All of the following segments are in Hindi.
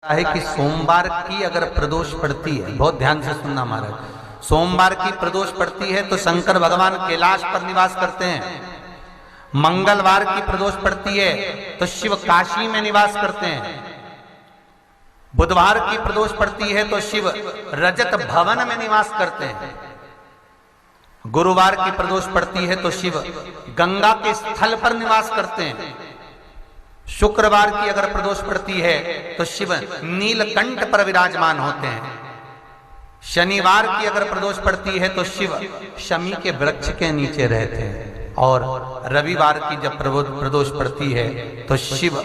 है कि सोमवार की अगर प्रदोष पड़ती है, बहुत ध्यान से सुनना महाराज, सोमवार की प्रदोष पड़ती है तो शंकर भगवान कैलाश पर निवास करते हैं। मंगलवार की प्रदोष पड़ती है तो शिव काशी में निवास करते हैं। बुधवार की प्रदोष पड़ती है तो शिव रजत भवन में निवास करते हैं। गुरुवार की प्रदोष पड़ती है तो शिव गंगा के स्थल पर निवास करते हैं। शुक्रवार की अगर प्रदोष पड़ती है तो शिव नीलकंठ पर विराजमान होते हैं। शनिवार की अगर प्रदोष पड़ती है तो शिव शमी के वृक्ष के नीचे रहते हैं। और रविवार की जब प्रदोष पड़ती है तो शिव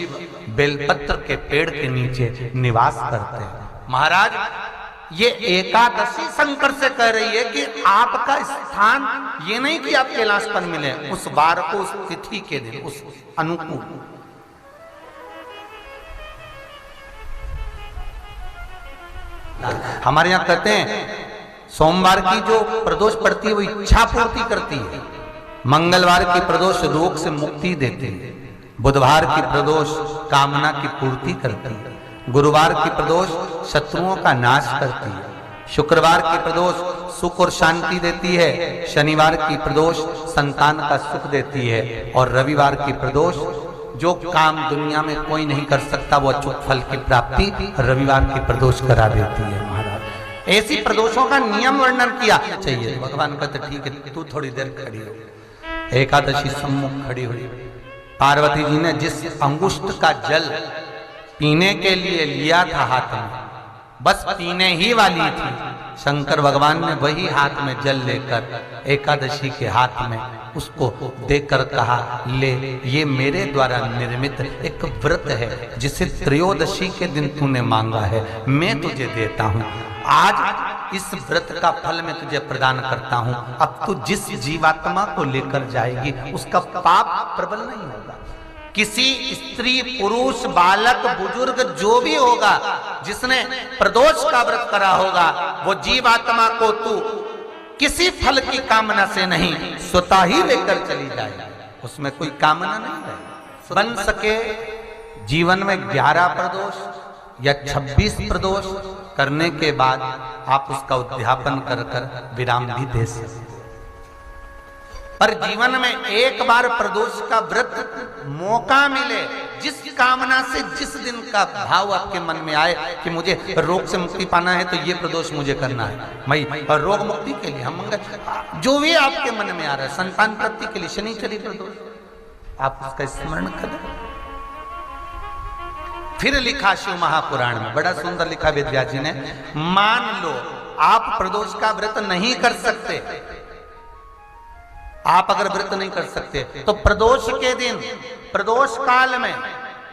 बेलपत्र के पेड़ के नीचे निवास करते हैं। महाराज ये एकादशी शंकर से कह रही है कि आपका स्थान ये नहीं कि आप कैलाश पर मिले, उस वार को, उस तिथि के दिन, उस अनुकूल। हमारे यहां कहते हैं सोमवार की जो प्रदोष पड़ती है वो इच्छा पूर्ति करती है। मंगलवार की प्रदोष रोग से मुक्ति देती है। बुधवार की प्रदोष कामना की पूर्ति करती है। गुरुवार की प्रदोष शत्रुओं का नाश करती है। शुक्रवार की प्रदोष सुख और शांति देती है। शनिवार की प्रदोष संतान का सुख देती है। और रविवार की प्रदोष जो काम दुनिया में कोई नहीं कर सकता वो अचूक फल की प्राप्ति रविवार की प्रदोष करा देती है। महाराज ऐसी प्रदोषों का नियम वर्णन किया चाहिए। भगवान कहते ठीक है तू थोड़ी देर खड़ी हो। एकादशी सम्मुख खड़ी हुई। पार्वती जी ने जिस अंगुष्ठ का जल पीने के लिए लिया था हाथ में, बस पीने ही वाली थी, शंकर भगवान ने वही हाथ में जल लेकर एकादशी के हाथ में उसको देकर कहा ले, ये मेरे द्वारा निर्मित एक व्रत है जिसे त्रयोदशी के दिन तूने मांगा है, मैं तुझे देता हूँ। आज इस व्रत का फल मैं तुझे प्रदान करता हूँ। अब तू जिस जीवात्मा को लेकर जाएगी उसका पाप प्रबल नहीं होगा। किसी स्त्री, पुरुष, बालक, बुजुर्ग जो भी होगा जिसने प्रदोष का व्रत करा होगा वो जीवात्मा को तू किसी फल की कामना से नहीं स्वतः ही लेकर चली जाए। उसमें कोई कामना नहीं है। बन सके जीवन में 11 प्रदोष या 26 प्रदोष करने के बाद आप उसका उद्यापन कर विराम भी दे सकते। पर जीवन में एक बार प्रदोष का व्रत मौका मिले, जिस कामना से जिस दिन का भाव आपके मन में आए कि मुझे रोग से मुक्ति पाना है तो ये प्रदोष मुझे करना है, मैं रोग मुक्ति के लिए, हम मंगल जो भी आपके मन में आ रहा है, संतान प्राप्ति के लिए शनिचरी प्रदोष, आप उसका स्मरण करें। फिर लिखा शिव महापुराण में, बड़ा सुंदर लिखा वेदव्यास जी ने, मान लो आप प्रदोष का व्रत नहीं कर सकते, आप अगर व्रत नहीं कर सकते तो प्रदोष के दिन, प्रदोष काल में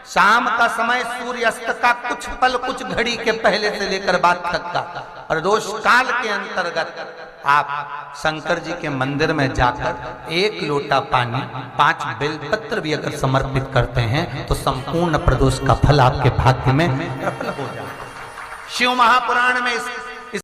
शाम का समय सूर्य अस्त का कुछ पल, कुछ घड़ी के पहले से लेकर बाद तक का प्रदोष काल के अंतर्गत आप शंकर जी के मंदिर में जाकर 1 लोटा पानी, 5 बेलपत्र भी अगर समर्पित करते हैं तो संपूर्ण प्रदोष का फल आपके भाग्य में प्रबल हो जाए। शिव महापुराण में इस